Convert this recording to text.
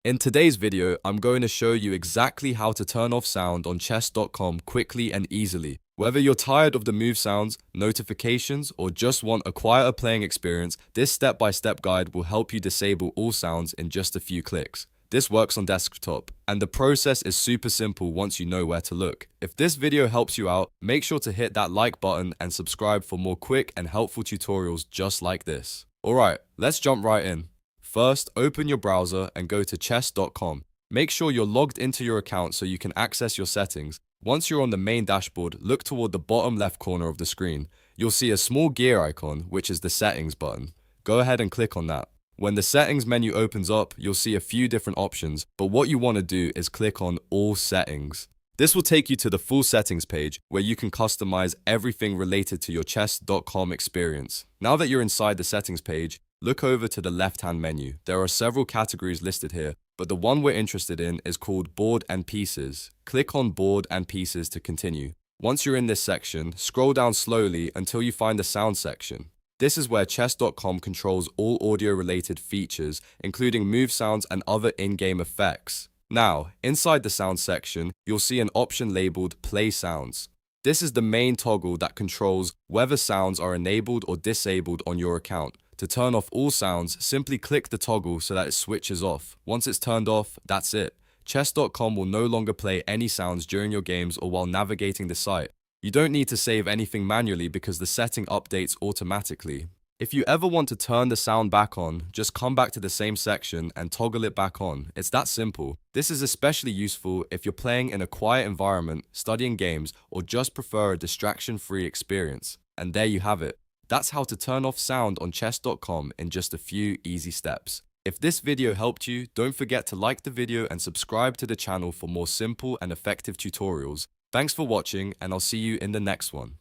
In today's video, I'm going to show you exactly how to turn off sound on chess.com quickly and easily. Whether you're tired of the move sounds, notifications, or just want a quieter playing experience, this step-by-step guide will help you disable all sounds in just a few clicks. This works on desktop, and the process is super simple once you know where to look. If this video helps you out, make sure to hit that like button and subscribe for more quick and helpful tutorials just like this. Alright, let's jump right in. First, open your browser and go to chess.com. Make sure you're logged into your account so you can access your settings. Once you're on the main dashboard, look toward the bottom left corner of the screen. You'll see a small gear icon, which is the settings button. Go ahead and click on that. When the settings menu opens up, you'll see a few different options, but what you want to do is click on all settings. This will take you to the full settings page where you can customize everything related to your chess.com experience. Now that you're inside the settings page, look over to the left-hand menu. There are several categories listed here, but the one we're interested in is called Board and Pieces. Click on Board and Pieces to continue. Once you're in this section, scroll down slowly until you find the sound section. This is where chess.com controls all audio-related features, including move sounds and other in-game effects. Now, inside the sound section, you'll see an option labeled Play Sounds. This is the main toggle that controls whether sounds are enabled or disabled on your account. To turn off all sounds, simply click the toggle so that it switches off. Once it's turned off, that's it. Chess.com will no longer play any sounds during your games or while navigating the site. You don't need to save anything manually because the setting updates automatically. If you ever want to turn the sound back on, just come back to the same section and toggle it back on. It's that simple. This is especially useful if you're playing in a quiet environment, studying games, or just prefer a distraction-free experience. And there you have it. That's how to turn off sound on chess.com in just a few easy steps. If this video helped you, don't forget to like the video and subscribe to the channel for more simple and effective tutorials. Thanks for watching, and I'll see you in the next one.